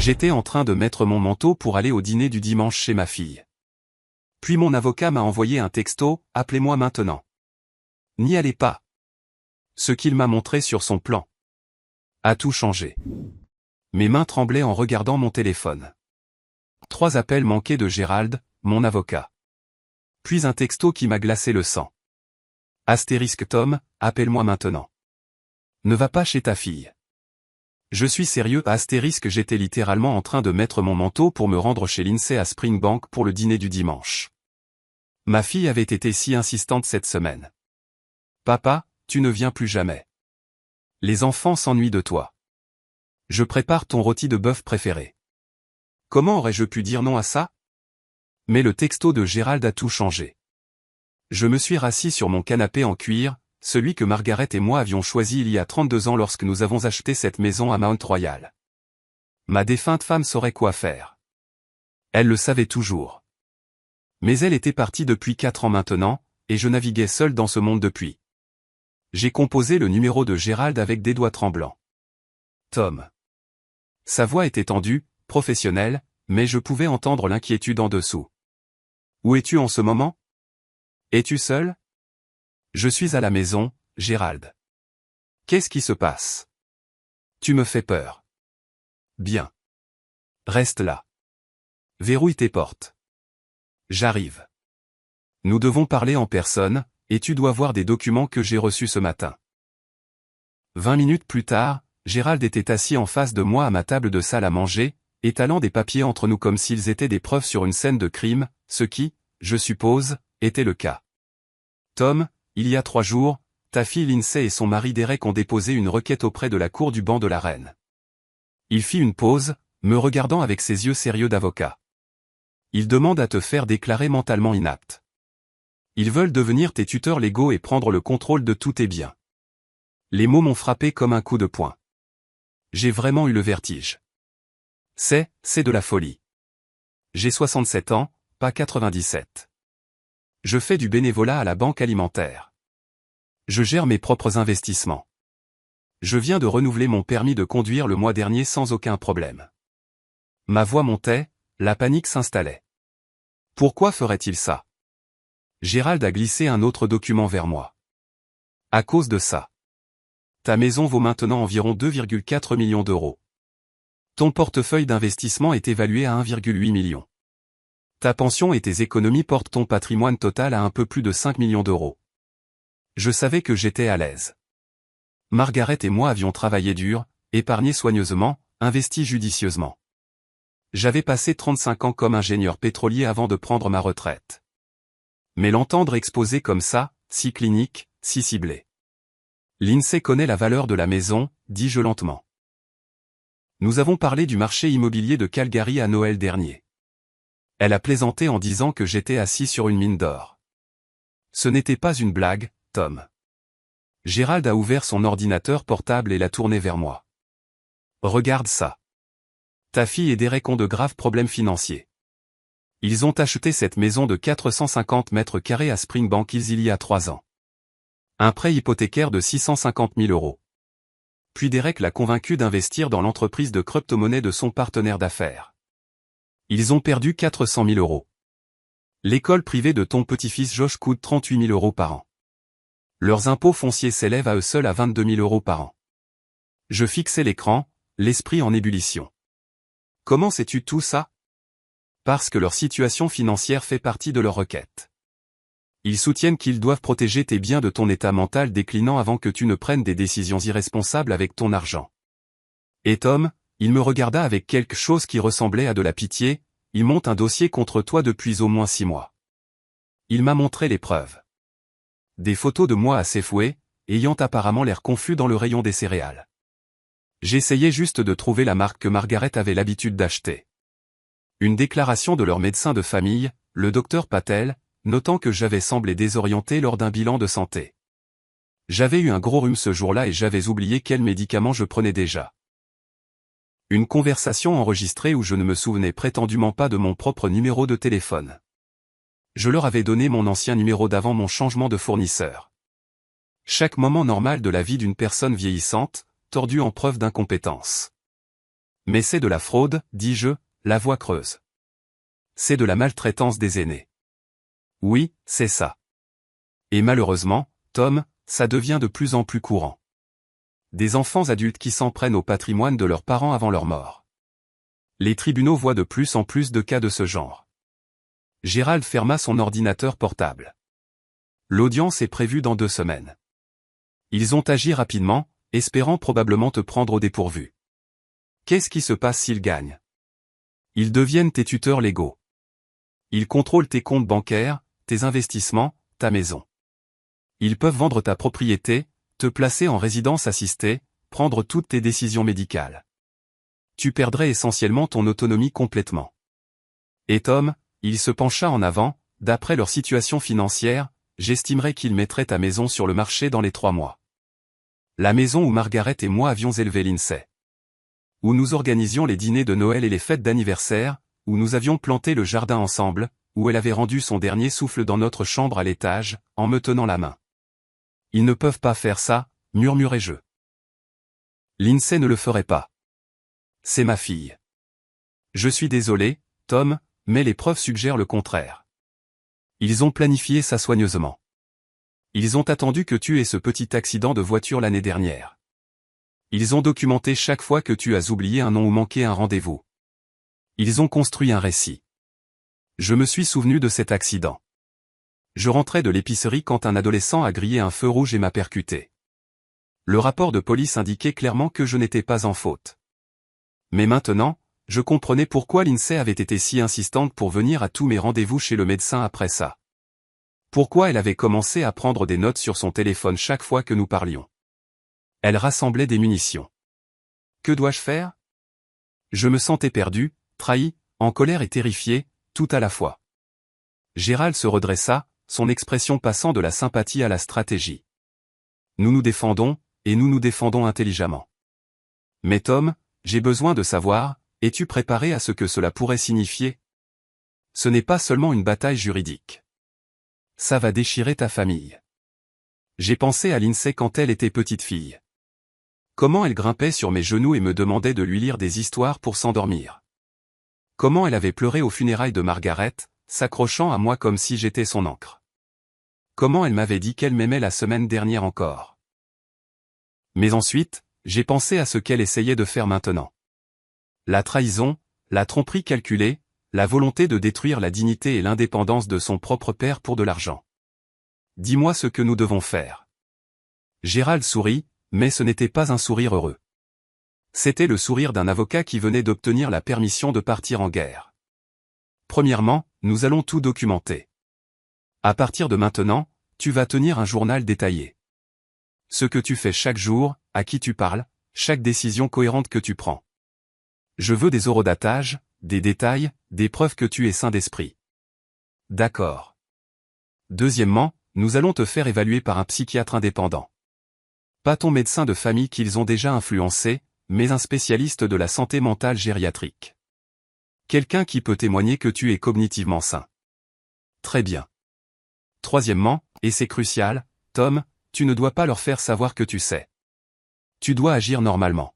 J'étais en train de mettre mon manteau pour aller au dîner du dimanche chez ma fille. Puis mon avocat m'a envoyé un texto, « Appelez-moi maintenant ». N'y allez pas. Ce qu'il m'a montré sur son plan a tout changé. Mes mains tremblaient en regardant mon téléphone. 3 appels manqués de Gérald, mon avocat. Puis un texto qui m'a glacé le sang. Astérisque Tom, appelle-moi maintenant. Ne va pas chez ta fille. Je suis sérieux, astérisque j'étais littéralement en train de mettre mon manteau pour me rendre chez Lindsay à Springbank pour le dîner du dimanche. Ma fille avait été si insistante cette semaine. Papa, tu ne viens plus jamais. Les enfants s'ennuient de toi. Je prépare ton rôti de bœuf préféré. Comment aurais-je pu dire non à ça? Mais le texto de Gérald a tout changé. Je me suis rassis sur mon canapé en cuir, celui que Margaret et moi avions choisi il y a 32 ans lorsque nous avons acheté cette maison à Mount Royal. Ma défunte femme saurait quoi faire. Elle le savait toujours. Mais elle était partie depuis 4 ans maintenant, et je naviguais seul dans ce monde depuis. J'ai composé le numéro de Gérald avec des doigts tremblants. Tom. Sa voix était tendue, professionnelle, mais je pouvais entendre l'inquiétude en dessous. Où es-tu en ce moment? Es-tu seul? Je suis à la maison, Gérald. Qu'est-ce qui se passe? Tu me fais peur. Bien. Reste là. Verrouille tes portes. J'arrive. Nous devons parler en personne, et tu dois voir des documents que j'ai reçus ce matin. 20 minutes plus tard, Gérald était assis en face de moi à ma table de salle à manger, étalant des papiers entre nous comme s'ils étaient des preuves sur une scène de crime, ce qui, je suppose, était le cas. Tom, il y a 3 jours, ta fille Lindsay et son mari Derek ont déposé une requête auprès de la cour du banc de la reine. Il fit une pause, me regardant avec ses yeux sérieux d'avocat. Ils demandent à te faire déclarer mentalement inapte. Ils veulent devenir tes tuteurs légaux et prendre le contrôle de tous tes biens. Les mots m'ont frappé comme un coup de poing. J'ai vraiment eu le vertige. C'est de la folie. J'ai 67 ans, pas 97. Je fais du bénévolat à la banque alimentaire. Je gère mes propres investissements. Je viens de renouveler mon permis de conduire le mois dernier sans aucun problème. Ma voix montait, la panique s'installait. Pourquoi ferait-il ça? Gérald a glissé un autre document vers moi. À cause de ça. Ta maison vaut maintenant environ 2,4 millions d'euros. Ton portefeuille d'investissement est évalué à 1,8 million. Ta pension et tes économies portent ton patrimoine total à un peu plus de 5 millions d'euros. Je savais que j'étais à l'aise. Margaret et moi avions travaillé dur, épargné soigneusement, investi judicieusement. J'avais passé 35 ans comme ingénieur pétrolier avant de prendre ma retraite. Mais l'entendre exposé comme ça, si clinique, si ciblé. Lindsay connaît la valeur de la maison, dis-je lentement. Nous avons parlé du marché immobilier de Calgary à Noël dernier. Elle a plaisanté en disant que j'étais assis sur une mine d'or. Ce n'était pas une blague, Tom. Gérald a ouvert son ordinateur portable et l'a tourné vers moi. Regarde ça. Ta fille et Derek ont de graves problèmes financiers. Ils ont acheté cette maison de 450 mètres carrés à Springbank Hills il y a 3 ans. Un prêt hypothécaire de 650 000 euros. Puis Derek l'a convaincu d'investir dans l'entreprise de crypto-monnaie de son partenaire d'affaires. Ils ont perdu 400 000 euros. L'école privée de ton petit-fils Josh coûte 38 000 euros par an. Leurs impôts fonciers s'élèvent à eux seuls à 22 000 euros par an. Je fixais l'écran, l'esprit en ébullition. Comment sais-tu tout ça? Parce que leur situation financière fait partie de leur requête. Ils soutiennent qu'ils doivent protéger tes biens de ton état mental déclinant avant que tu ne prennes des décisions irresponsables avec ton argent. Et Tom, il me regarda avec quelque chose qui ressemblait à de la pitié, il monte un dossier contre toi depuis au moins 6 mois. Il m'a montré les preuves. Des photos de moi à Safeway, ayant apparemment l'air confus dans le rayon des céréales. J'essayais juste de trouver la marque que Margaret avait l'habitude d'acheter. Une déclaration de leur médecin de famille, le docteur Patel, notant que j'avais semblé désorienté lors d'un bilan de santé. J'avais eu un gros rhume ce jour-là et j'avais oublié quels médicaments je prenais déjà. Une conversation enregistrée où je ne me souvenais prétendument pas de mon propre numéro de téléphone. Je leur avais donné mon ancien numéro d'avant mon changement de fournisseur. Chaque moment normal de la vie d'une personne vieillissante, tordue en preuve d'incompétence. Mais c'est de la fraude, dis-je, la voix creuse. C'est de la maltraitance des aînés. Oui, c'est ça. Et malheureusement, Tom, ça devient de plus en plus courant. Des enfants adultes qui s'en prennent au patrimoine de leurs parents avant leur mort. Les tribunaux voient de plus en plus de cas de ce genre. Gérald ferma son ordinateur portable. L'audience est prévue dans 2 semaines. Ils ont agi rapidement, espérant probablement te prendre au dépourvu. Qu'est-ce qui se passe s'ils gagnent? Ils deviennent tes tuteurs légaux. Ils contrôlent tes comptes bancaires, tes investissements, ta maison. Ils peuvent vendre ta propriété, te placer en résidence assistée, prendre toutes tes décisions médicales. Tu perdrais essentiellement ton autonomie complètement. Et Tom, il se pencha en avant, d'après leur situation financière, j'estimerais qu'ils mettraient ta maison sur le marché dans les 3 mois. La maison où Margaret et moi avions élevé Lindsay. Où nous organisions les dîners de Noël et les fêtes d'anniversaire, où nous avions planté le jardin ensemble, où elle avait rendu son dernier souffle dans notre chambre à l'étage, en me tenant la main. Ils ne peuvent pas faire ça, murmurai-je. Lindsay ne le ferait pas. C'est ma fille. Je suis désolé, Tom, mais les preuves suggèrent le contraire. Ils ont planifié ça soigneusement. Ils ont attendu que tu aies ce petit accident de voiture l'année dernière. Ils ont documenté chaque fois que tu as oublié un nom ou manqué un rendez-vous. Ils ont construit un récit. Je me suis souvenu de cet accident. Je rentrais de l'épicerie quand un adolescent a grillé un feu rouge et m'a percuté. Le rapport de police indiquait clairement que je n'étais pas en faute. Mais maintenant, je comprenais pourquoi Lindsay avait été si insistante pour venir à tous mes rendez-vous chez le médecin après ça. Pourquoi elle avait commencé à prendre des notes sur son téléphone chaque fois que nous parlions. Elle rassemblait des munitions. Que dois-je faire? Je me sentais perdu, trahi, en colère et terrifié, tout à la fois. Gérald se redressa, son expression passant de la sympathie à la stratégie. Nous nous défendons, et nous nous défendons intelligemment. Mais Tom, j'ai besoin de savoir, es-tu préparé à ce que cela pourrait signifier? Ce n'est pas seulement une bataille juridique. Ça va déchirer ta famille. J'ai pensé à Lindsay quand elle était petite fille. Comment elle grimpait sur mes genoux et me demandait de lui lire des histoires pour s'endormir. Comment elle avait pleuré aux funérailles de Margaret, s'accrochant à moi comme si j'étais son ancre. Comment elle m'avait dit qu'elle m'aimait la semaine dernière encore. Mais ensuite, j'ai pensé à ce qu'elle essayait de faire maintenant. La trahison, la tromperie calculée, la volonté de détruire la dignité et l'indépendance de son propre père pour de l'argent. Dis-moi ce que nous devons faire. Gérald sourit, mais ce n'était pas un sourire heureux. C'était le sourire d'un avocat qui venait d'obtenir la permission de partir en guerre. Premièrement, nous allons tout documenter. À partir de maintenant, tu vas tenir un journal détaillé. Ce que tu fais chaque jour, à qui tu parles, chaque décision cohérente que tu prends. Je veux des horodatages, des détails, des preuves que tu es sain d'esprit. D'accord. Deuxièmement, nous allons te faire évaluer par un psychiatre indépendant. Pas ton médecin de famille qu'ils ont déjà influencé, mais un spécialiste de la santé mentale gériatrique. Quelqu'un qui peut témoigner que tu es cognitivement sain. Très bien. Troisièmement, et c'est crucial, Tom, tu ne dois pas leur faire savoir que tu sais. Tu dois agir normalement.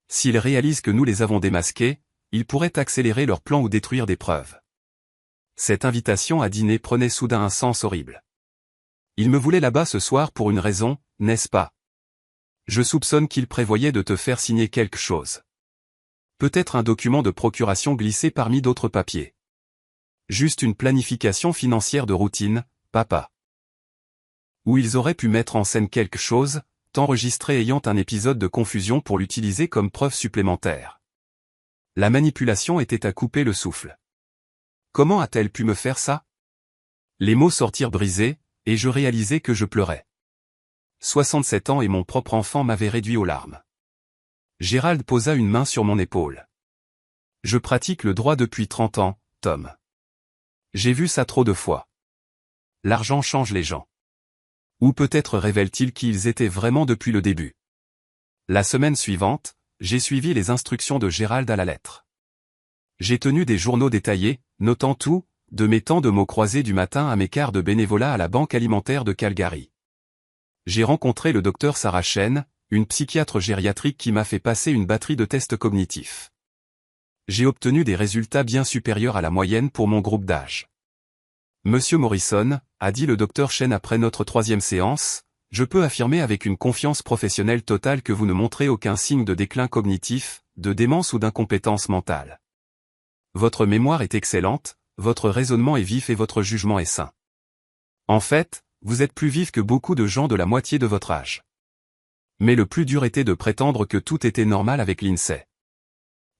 S'ils réalisent que nous les avons démasqués, ils pourraient accélérer leur plan ou détruire des preuves. Cette invitation à dîner prenait soudain un sens horrible. Ils me voulaient là-bas ce soir pour une raison, n'est-ce pas? Je soupçonne qu'ils prévoyaient de te faire signer quelque chose. Peut-être un document de procuration glissé parmi d'autres papiers. Juste une planification financière de routine, papa. Ou ils auraient pu mettre en scène quelque chose, t'enregistrer ayant un épisode de confusion pour l'utiliser comme preuve supplémentaire. La manipulation était à couper le souffle. Comment a-t-elle pu me faire ça? Les mots sortirent brisés, et je réalisai que je pleurais. 67 ans et mon propre enfant m'avaient réduit aux larmes. Gérald posa une main sur mon épaule. Je pratique le droit depuis 30 ans, Tom. J'ai vu ça trop de fois. L'argent change les gens. Ou peut-être révèle-t-il qui ils étaient vraiment depuis le début. La semaine suivante, j'ai suivi les instructions de Gérald à la lettre. J'ai tenu des journaux détaillés, notant tout, de mes temps de mots croisés du matin à mes quarts de bénévolat à la Banque alimentaire de Calgary. J'ai rencontré le docteur Sarah Chen, une psychiatre gériatrique qui m'a fait passer une batterie de tests cognitifs. J'ai obtenu des résultats bien supérieurs à la moyenne pour mon groupe d'âge. Monsieur Morrison, a dit le docteur Chen après notre 3e séance, je peux affirmer avec une confiance professionnelle totale que vous ne montrez aucun signe de déclin cognitif, de démence ou d'incompétence mentale. Votre mémoire est excellente, votre raisonnement est vif et votre jugement est sain. En fait, vous êtes plus vif que beaucoup de gens de la moitié de votre âge. Mais le plus dur était de prétendre que tout était normal avec Lindsay.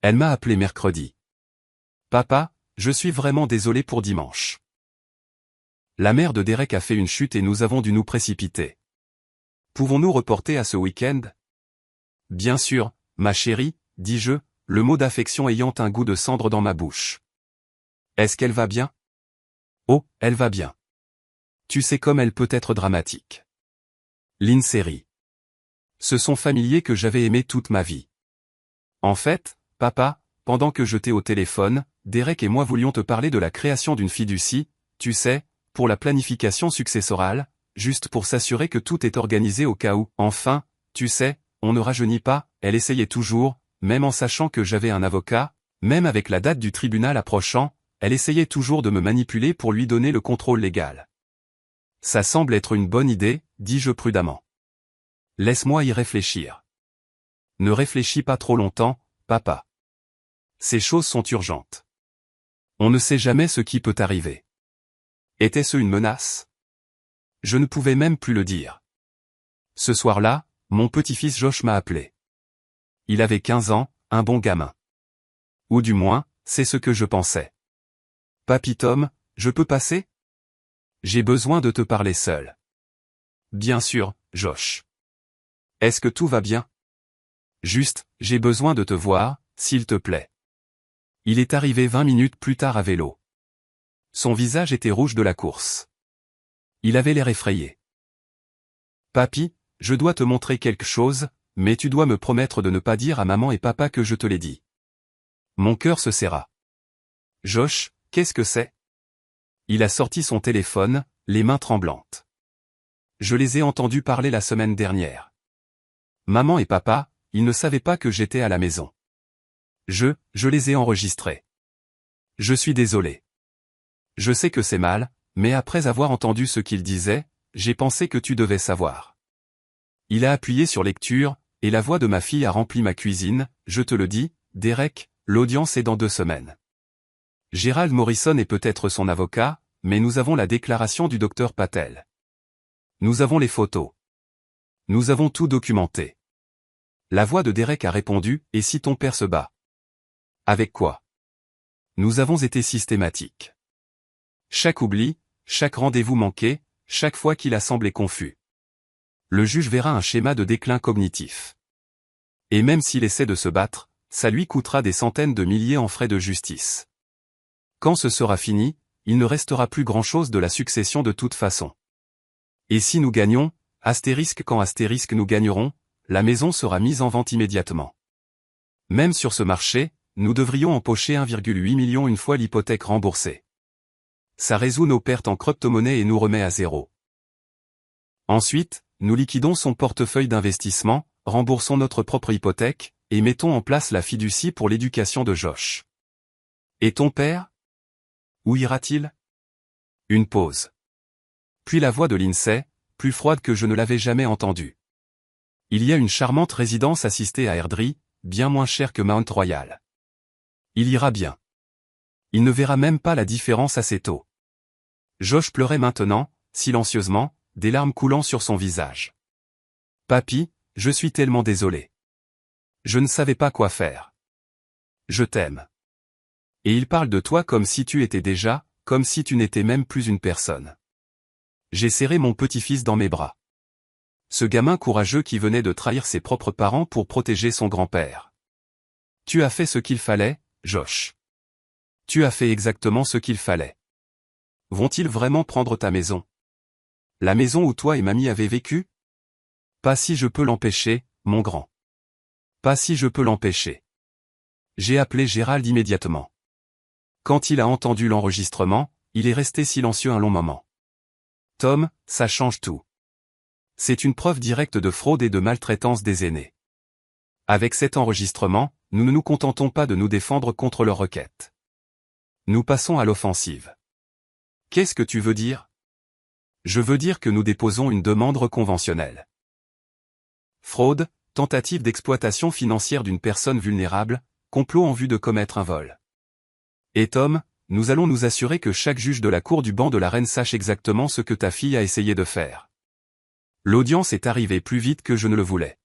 Elle m'a appelé mercredi. Papa, je suis vraiment désolé pour dimanche. La mère de Derek a fait une chute et nous avons dû nous précipiter. Pouvons-nous reporter à ce week-end? Bien sûr, ma chérie, dis-je, le mot d'affection ayant un goût de cendre dans ma bouche. Est-ce qu'elle va bien? Oh, elle va bien. Tu sais comme elle peut être dramatique. Lindsay rit. Ce sont familiers que j'avais aimés toute ma vie. En fait, papa, pendant que je t'ai au téléphone, Derek et moi voulions te parler de la création d'une fiducie, tu sais, pour la planification successorale, juste pour s'assurer que tout est organisé au cas où, enfin, tu sais, on ne rajeunit pas, elle essayait toujours, même en sachant que j'avais un avocat, même avec la date du tribunal approchant, elle essayait toujours de me manipuler pour lui donner le contrôle légal. Ça semble être une bonne idée, dis-je prudemment. Laisse-moi y réfléchir. Ne réfléchis pas trop longtemps, papa. Ces choses sont urgentes. On ne sait jamais ce qui peut arriver. Était-ce une menace? Je ne pouvais même plus le dire. Ce soir-là, mon petit-fils Josh m'a appelé. Il avait 15 ans, un bon gamin. Ou du moins, c'est ce que je pensais. Papy Tom, je peux passer? J'ai besoin de te parler seul. Bien sûr, Josh. Est-ce que tout va bien? Juste, j'ai besoin de te voir, s'il te plaît. Il est arrivé 20 minutes plus tard à vélo. Son visage était rouge de la course. Il avait l'air effrayé. Papy, je dois te montrer quelque chose, mais tu dois me promettre de ne pas dire à maman et papa que je te l'ai dit. Mon cœur se serra. Josh, qu'est-ce que c'est? Il a sorti son téléphone, les mains tremblantes. Je les ai entendus parler la semaine dernière. Maman et papa, ils ne savaient pas que j'étais à la maison. Je les ai enregistrés. Je suis désolé. Je sais que c'est mal, mais après avoir entendu ce qu'il disait, j'ai pensé que tu devais savoir. Il a appuyé sur lecture, et la voix de ma fille a rempli ma cuisine, je te le dis, Derek, l'audience est dans 2 semaines. Gerald Morrison est peut-être son avocat, mais nous avons la déclaration du docteur Patel. Nous avons les photos. Nous avons tout documenté. La voix de Derek a répondu, et si ton père se bat? Avec quoi? Nous avons été systématiques. Chaque oubli, chaque rendez-vous manqué, chaque fois qu'il a semblé confus. Le juge verra un schéma de déclin cognitif. Et même s'il essaie de se battre, ça lui coûtera des centaines de milliers en frais de justice. Quand ce sera fini, il ne restera plus grand-chose de la succession de toute façon. Et si nous gagnons, astérisque quand astérisque nous gagnerons, la maison sera mise en vente immédiatement. Même sur ce marché, nous devrions empocher 1,8 million une fois l'hypothèque remboursée. Ça résout nos pertes en crypto-monnaie et nous remet à zéro. Ensuite, nous liquidons son portefeuille d'investissement, remboursons notre propre hypothèque, et mettons en place la fiducie pour l'éducation de Josh. Et ton père? Où ira-t-il? Une pause. Puis la voix de Lindsay, plus froide que je ne l'avais jamais entendue. Il y a une charmante résidence assistée à Airdrie, bien moins chère que Mount Royal. Il ira bien. Il ne verra même pas la différence assez tôt. Josh pleurait maintenant, silencieusement, des larmes coulant sur son visage. Papy, je suis tellement désolé. Je ne savais pas quoi faire. Je t'aime. Et il parle de toi comme si tu étais déjà, comme si tu n'étais même plus une personne. J'ai serré mon petit-fils dans mes bras. Ce gamin courageux qui venait de trahir ses propres parents pour protéger son grand-père. Tu as fait ce qu'il fallait, Josh. Tu as fait exactement ce qu'il fallait. Vont-ils vraiment prendre ta maison? La maison où toi et mamie avez vécu? Pas si je peux l'empêcher, mon grand. Pas si je peux l'empêcher. J'ai appelé Gérald immédiatement. Quand il a entendu l'enregistrement, il est resté silencieux un long moment. Tom, ça change tout. C'est une preuve directe de fraude et de maltraitance des aînés. Avec cet enregistrement, nous ne nous contentons pas de nous défendre contre leur requête. Nous passons à l'offensive. Qu'est-ce que tu veux dire? Je veux dire que nous déposons une demande conventionnelle. Fraude, tentative d'exploitation financière d'une personne vulnérable, complot en vue de commettre un vol. Et Tom, nous allons nous assurer que chaque juge de la cour du banc de la reine sache exactement ce que ta fille a essayé de faire. L'audience est arrivée plus vite que je ne le voulais.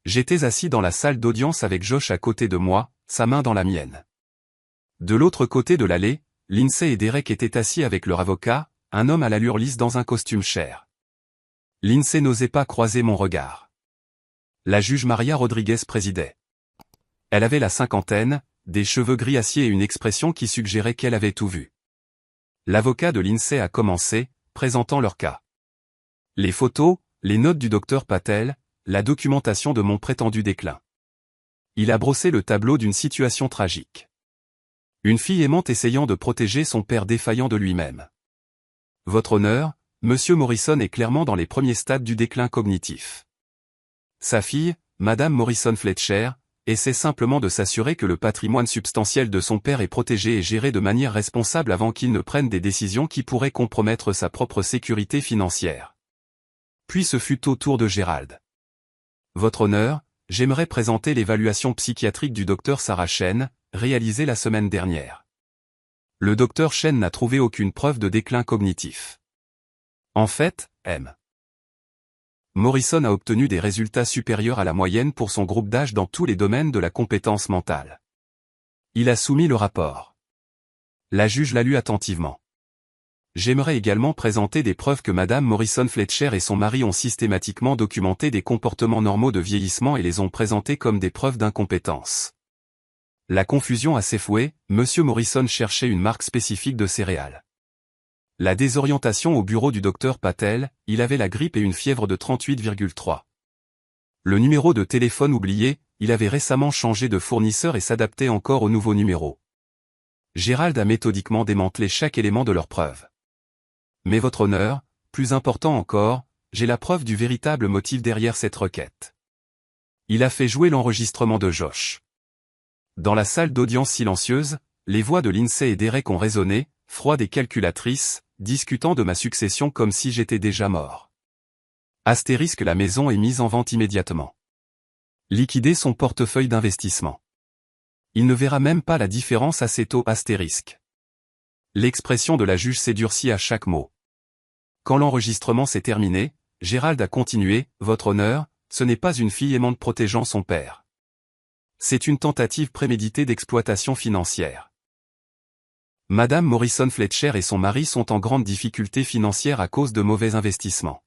J'étais assis dans la salle d'audience avec Josh à côté de moi, sa main dans la mienne. De l'autre côté de l'allée, Lindsay et Derek étaient assis avec leur avocat, un homme à l'allure lisse dans un costume cher. Lindsay n'osait pas croiser mon regard. La juge Maria Rodriguez présidait. Elle avait la cinquantaine, des cheveux gris acier et une expression qui suggérait qu'elle avait tout vu. L'avocat de Lindsay a commencé, présentant leur cas. Les photos, les notes du docteur Patel, la documentation de mon prétendu déclin. Il a brossé le tableau d'une situation tragique. Une fille aimante essayant de protéger son père défaillant de lui-même. Votre honneur, Monsieur Morrison est clairement dans les premiers stades du déclin cognitif. Sa fille, Madame Morrison Fletcher, essaie simplement de s'assurer que le patrimoine substantiel de son père est protégé et géré de manière responsable avant qu'il ne prenne des décisions qui pourraient compromettre sa propre sécurité financière. Puis ce fut au tour de Gérald. Votre honneur, j'aimerais présenter l'évaluation psychiatrique du docteur Sarah Chen, réalisée la semaine dernière. Le docteur Chen n'a trouvé aucune preuve de déclin cognitif. En fait, M. Morrison a obtenu des résultats supérieurs à la moyenne pour son groupe d'âge dans tous les domaines de la compétence mentale. Il a soumis le rapport. La juge l'a lu attentivement. J'aimerais également présenter des preuves que Madame Morrison Fletcher et son mari ont systématiquement documenté des comportements normaux de vieillissement et les ont présentés comme des preuves d'incompétence. La confusion a s'effouée, Monsieur Morrison cherchait une marque spécifique de céréales. La désorientation au bureau du docteur Patel, il avait la grippe et une fièvre de 38,3. Le numéro de téléphone oublié, il avait récemment changé de fournisseur et s'adaptait encore au nouveau numéro. Gérald a méthodiquement démantelé chaque élément de leur preuve. Mais votre honneur, plus important encore, j'ai la preuve du véritable motif derrière cette requête. Il a fait jouer l'enregistrement de Josh. Dans la salle d'audience silencieuse, les voix de Lindsay et Derek ont résonné, froides et calculatrices, discutant de ma succession comme si j'étais déjà mort. Astérisque, la maison est mise en vente immédiatement. Liquider son portefeuille d'investissement. Il ne verra même pas la différence à ces taux astérisque. L'expression de la juge s'est durcie à chaque mot. Quand l'enregistrement s'est terminé, Gérald a continué, votre honneur, ce n'est pas une fille aimante protégeant son père. C'est une tentative préméditée d'exploitation financière. Madame Morrison Fletcher et son mari sont en grande difficulté financière à cause de mauvais investissements.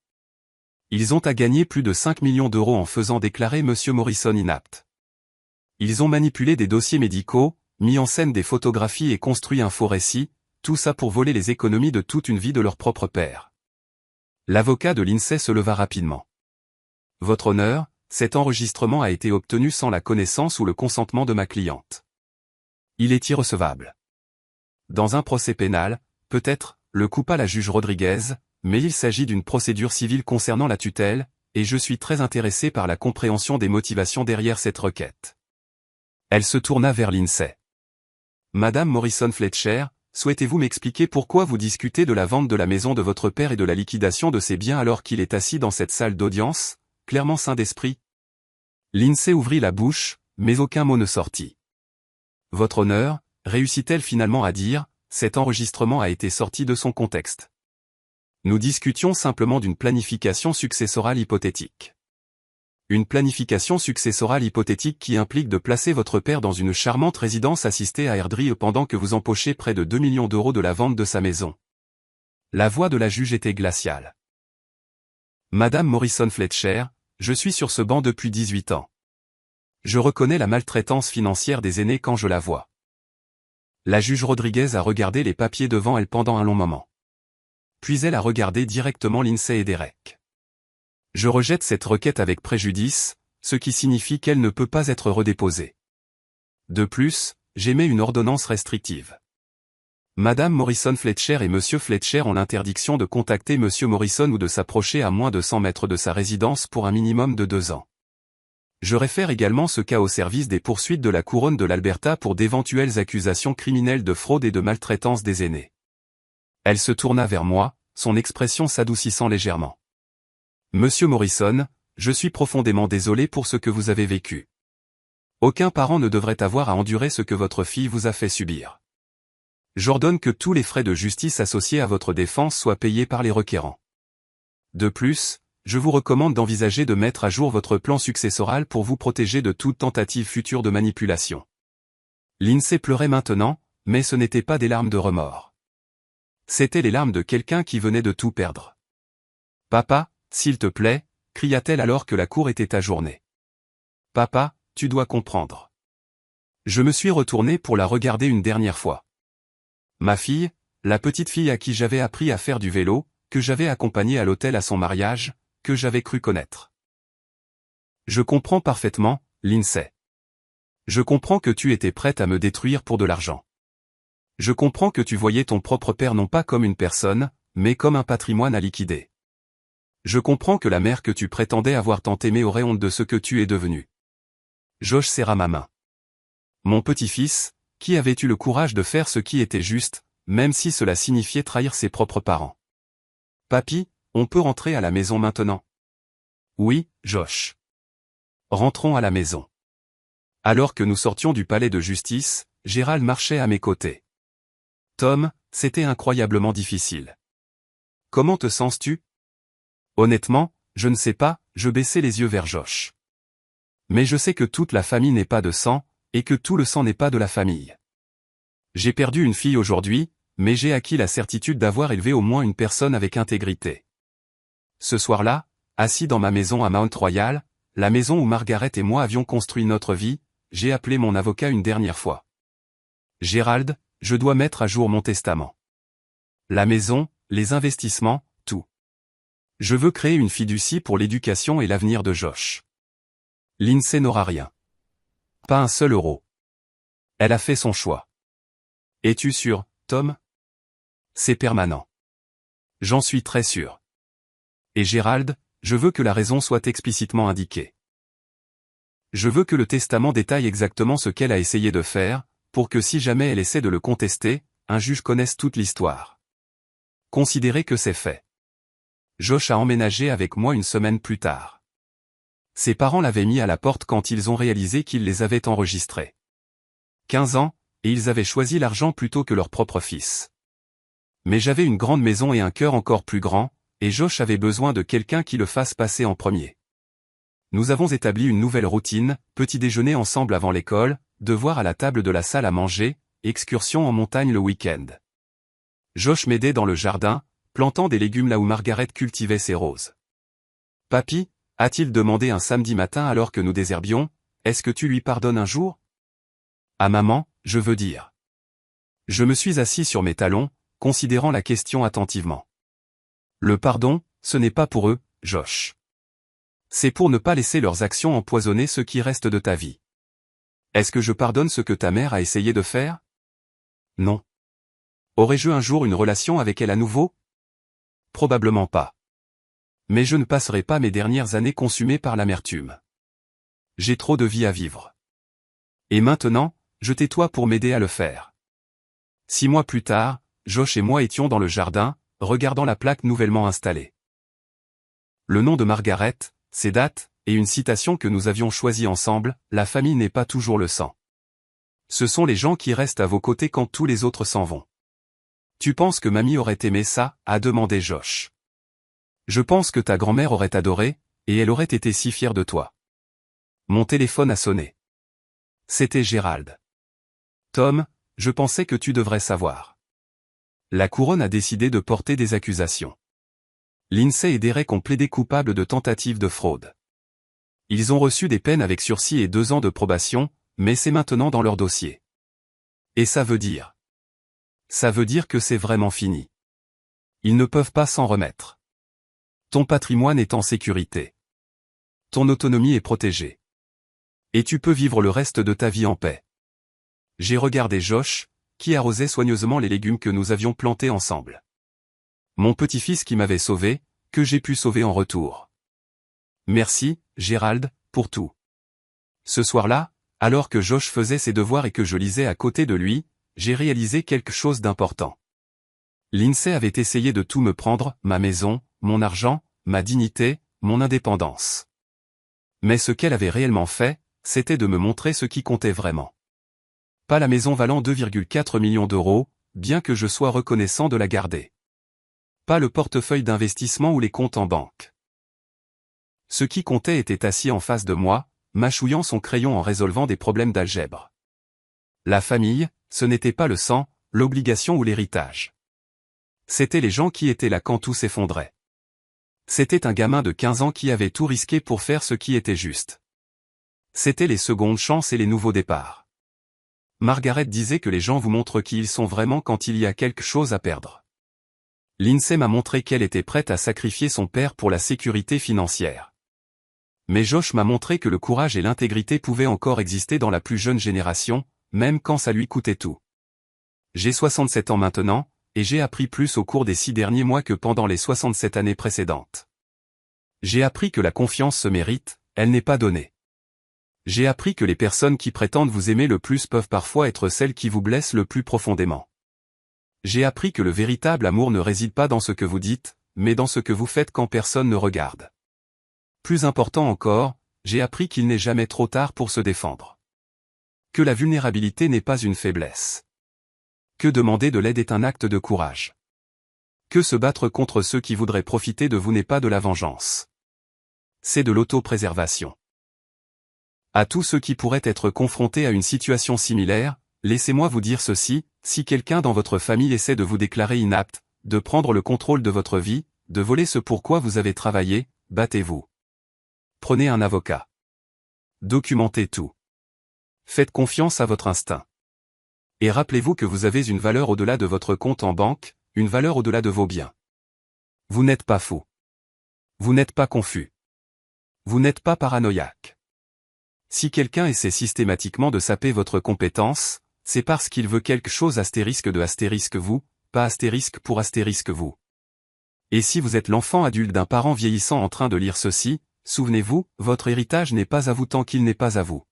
Ils ont à gagner plus de 5 millions d'euros en faisant déclarer Monsieur Morrison inapte. Ils ont manipulé des dossiers médicaux, mis en scène des photographies et construit un faux récit, tout ça pour voler les économies de toute une vie de leur propre père. L'avocat de Lindsay se leva rapidement. Votre honneur, cet enregistrement a été obtenu sans la connaissance ou le consentement de ma cliente. Il est irrecevable. Dans un procès pénal, peut-être, le coupa la juge Rodriguez, mais il s'agit d'une procédure civile concernant la tutelle, et je suis très intéressé par la compréhension des motivations derrière cette requête. Elle se tourna vers Lindsay. Madame Morrison Fletcher, souhaitez-vous m'expliquer pourquoi vous discutez de la vente de la maison de votre père et de la liquidation de ses biens alors qu'il est assis dans cette salle d'audience, clairement sain d'esprit? Lindsay ouvrit la bouche, mais aucun mot ne sortit. Votre honneur, réussit-elle finalement à dire, cet enregistrement a été sorti de son contexte. Nous discutions simplement d'une planification successorale hypothétique. Une planification successorale hypothétique qui implique de placer votre père dans une charmante résidence assistée à Airdrie pendant que vous empochez près de 2 millions d'euros de la vente de sa maison. La voix de la juge était glaciale. Madame Morrison Fletcher, je suis sur ce banc depuis 18 ans. Je reconnais la maltraitance financière des aînés quand je la vois. La juge Rodriguez a regardé les papiers devant elle pendant un long moment. Puis elle a regardé directement Lindsay et Derek. Je rejette cette requête avec préjudice, ce qui signifie qu'elle ne peut pas être redéposée. De plus, j'émets une ordonnance restrictive. Madame Morrison Fletcher et Monsieur Fletcher ont l'interdiction de contacter Monsieur Morrison ou de s'approcher à moins de 100 mètres de sa résidence pour un minimum de 2 ans. Je réfère également ce cas au service des poursuites de la couronne de l'Alberta pour d'éventuelles accusations criminelles de fraude et de maltraitance des aînés. Elle se tourna vers moi, son expression s'adoucissant légèrement. Monsieur Morrison, je suis profondément désolé pour ce que vous avez vécu. Aucun parent ne devrait avoir à endurer ce que votre fille vous a fait subir. J'ordonne que tous les frais de justice associés à votre défense soient payés par les requérants. De plus, je vous recommande d'envisager de mettre à jour votre plan successoral pour vous protéger de toute tentative future de manipulation. Lindsay pleurait maintenant, mais ce n'étaient pas des larmes de remords. C'étaient les larmes de quelqu'un qui venait de tout perdre. « Papa, s'il te plaît », cria-t-elle alors que la cour était ajournée. « Papa, tu dois comprendre. » Je me suis retourné pour la regarder une dernière fois. Ma fille, la petite fille à qui j'avais appris à faire du vélo, que j'avais accompagnée à l'hôtel à son mariage, que j'avais cru connaître. Je comprends parfaitement, Lindsay. Je comprends que tu étais prête à me détruire pour de l'argent. Je comprends que tu voyais ton propre père non pas comme une personne, mais comme un patrimoine à liquider. Je comprends que la mère que tu prétendais avoir tant aimée aurait honte de ce que tu es devenu. Josh serra ma main. Mon petit-fils, qui avait eu le courage de faire ce qui était juste, même si cela signifiait trahir ses propres parents. Papy, on peut rentrer à la maison maintenant? Oui, Josh. Rentrons à la maison. Alors que nous sortions du palais de justice, Gérald marchait à mes côtés. Tom, c'était incroyablement difficile. Comment te sens-tu? Honnêtement, je ne sais pas, je baissai les yeux vers Josh. Mais je sais que toute la famille n'est pas de sang, et que tout le sang n'est pas de la famille. J'ai perdu une fille aujourd'hui, mais j'ai acquis la certitude d'avoir élevé au moins une personne avec intégrité. Ce soir-là, assis dans ma maison à Mount Royal, la maison où Margaret et moi avions construit notre vie, j'ai appelé mon avocat une dernière fois. Gérald, je dois mettre à jour mon testament. La maison, les investissements, tout. Je veux créer une fiducie pour l'éducation et l'avenir de Josh. Lindsay n'aura rien. Pas un seul euro. Elle a fait son choix. Es-tu sûr, Tom? C'est permanent. J'en suis très sûr. Et Gérald, je veux que la raison soit explicitement indiquée. Je veux que le testament détaille exactement ce qu'elle a essayé de faire, pour que si jamais elle essaie de le contester, un juge connaisse toute l'histoire. Considérez que c'est fait. Josh a emménagé avec moi une semaine plus tard. Ses parents l'avaient mis à la porte quand ils ont réalisé qu'ils les avaient enregistrés. 15 ans, et ils avaient choisi l'argent plutôt que leur propre fils. Mais j'avais une grande maison et un cœur encore plus grand, et Josh avait besoin de quelqu'un qui le fasse passer en premier. Nous avons établi une nouvelle routine, petit déjeuner ensemble avant l'école, devoir à la table de la salle à manger, excursion en montagne le week-end. Josh m'aidait dans le jardin, plantant des légumes là où Margaret cultivait ses roses. Papy, a-t-il demandé un samedi matin alors que nous désherbions, est-ce que tu lui pardonnes un jour? À maman, je veux dire. Je me suis assis sur mes talons, considérant la question attentivement. Le pardon, ce n'est pas pour eux, Josh. C'est pour ne pas laisser leurs actions empoisonner ce qui reste de ta vie. Est-ce que je pardonne ce que ta mère a essayé de faire? Non. Aurais-je un jour une relation avec elle à nouveau? Probablement pas. Mais je ne passerai pas mes dernières années consumées par l'amertume. J'ai trop de vie à vivre. Et maintenant, je tais-toi pour m'aider à le faire. 6 mois plus tard, Josh et moi étions dans le jardin, regardant la plaque nouvellement installée. Le nom de Margaret, ses dates, et une citation que nous avions choisie ensemble, la famille n'est pas toujours le sang. Ce sont les gens qui restent à vos côtés quand tous les autres s'en vont. Tu penses que mamie aurait aimé ça? A demandé Josh. Je pense que ta grand-mère aurait adoré, et elle aurait été si fière de toi. Mon téléphone a sonné. C'était Gérald. Tom, je pensais que tu devrais savoir. La couronne a décidé de porter des accusations. Lindsay et Derek ont plaidé coupables de tentative de fraude. Ils ont reçu des peines avec sursis et 2 ans de probation, mais c'est maintenant dans leur dossier. Et ça veut dire? Ça veut dire que c'est vraiment fini. Ils ne peuvent pas s'en remettre. Ton patrimoine est en sécurité. Ton autonomie est protégée. Et tu peux vivre le reste de ta vie en paix. J'ai regardé Josh, qui arrosait soigneusement les légumes que nous avions plantés ensemble. Mon petit-fils qui m'avait sauvé, que j'ai pu sauver en retour. Merci, Gérald, pour tout. Ce soir-là, alors que Josh faisait ses devoirs et que je lisais à côté de lui, j'ai réalisé quelque chose d'important. Lindsay avait essayé de tout me prendre, ma maison, mon argent, ma dignité, mon indépendance. Mais ce qu'elle avait réellement fait, c'était de me montrer ce qui comptait vraiment. Pas la maison valant 2,4 millions d'euros, bien que je sois reconnaissant de la garder. Pas le portefeuille d'investissement ou les comptes en banque. Ce qui comptait était assis en face de moi, mâchouillant son crayon en résolvant des problèmes d'algèbre. La famille, ce n'était pas le sang, l'obligation ou l'héritage. C'étaient les gens qui étaient là quand tout s'effondrait. C'était un gamin de 15 ans qui avait tout risqué pour faire ce qui était juste. C'étaient les secondes chances et les nouveaux départs. Margaret disait que les gens vous montrent qui ils sont vraiment quand il y a quelque chose à perdre. Lindsay m'a montré qu'elle était prête à sacrifier son père pour la sécurité financière. Mais Josh m'a montré que le courage et l'intégrité pouvaient encore exister dans la plus jeune génération, même quand ça lui coûtait tout. J'ai 67 ans maintenant, et j'ai appris plus au cours des 6 derniers mois que pendant les 67 années précédentes. J'ai appris que la confiance se mérite, elle n'est pas donnée. J'ai appris que les personnes qui prétendent vous aimer le plus peuvent parfois être celles qui vous blessent le plus profondément. J'ai appris que le véritable amour ne réside pas dans ce que vous dites, mais dans ce que vous faites quand personne ne regarde. Plus important encore, j'ai appris qu'il n'est jamais trop tard pour se défendre. Que la vulnérabilité n'est pas une faiblesse. Que demander de l'aide est un acte de courage. Que se battre contre ceux qui voudraient profiter de vous n'est pas de la vengeance. C'est de l'autopréservation. À tous ceux qui pourraient être confrontés à une situation similaire, laissez-moi vous dire ceci, si quelqu'un dans votre famille essaie de vous déclarer inapte, de prendre le contrôle de votre vie, de voler ce pourquoi vous avez travaillé, battez-vous. Prenez un avocat. Documentez tout. Faites confiance à votre instinct. Et rappelez-vous que vous avez une valeur au-delà de votre compte en banque, une valeur au-delà de vos biens. Vous n'êtes pas fou. Vous n'êtes pas confus. Vous n'êtes pas paranoïaque. Si quelqu'un essaie systématiquement de saper votre compétence, c'est parce qu'il veut quelque chose astérisque de astérisque vous, pas astérisque pour astérisque vous. Et si vous êtes l'enfant adulte d'un parent vieillissant en train de lire ceci, souvenez-vous, votre héritage n'est pas à vous tant qu'il n'est pas à vous.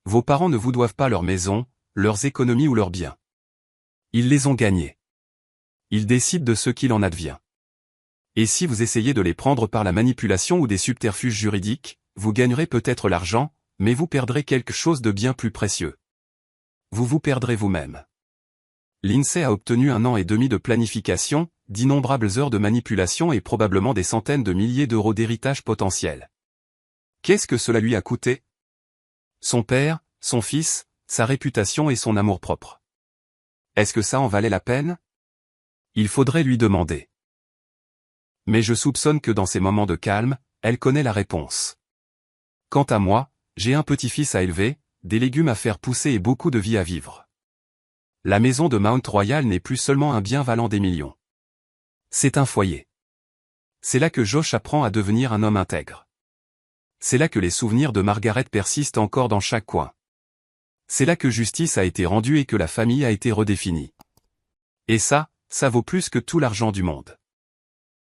Vos parents ne vous doivent pas leur maison, leurs économies ou leurs biens. Ils les ont gagnés. Ils décident de ce qu'il en advient. Et si vous essayez de les prendre par la manipulation ou des subterfuges juridiques, vous gagnerez peut-être l'argent, mais vous perdrez quelque chose de bien plus précieux. Vous vous perdrez vous-même. Lindsay a obtenu 1 an et demi de planification, d'innombrables heures de manipulation et probablement des centaines de milliers d'euros d'héritage potentiel. Qu'est-ce que cela lui a coûté? Son père, son fils, sa réputation et son amour-propre. Est-ce que ça en valait la peine? Il faudrait lui demander. Mais je soupçonne que dans ces moments de calme, elle connaît la réponse. Quant à moi, j'ai un petit-fils à élever, des légumes à faire pousser et beaucoup de vie à vivre. La maison de Mount Royal n'est plus seulement un bien valant des millions. C'est un foyer. C'est là que Josh apprend à devenir un homme intègre. C'est là que les souvenirs de Margaret persistent encore dans chaque coin. C'est là que justice a été rendue et que la famille a été redéfinie. Et ça vaut plus que tout l'argent du monde.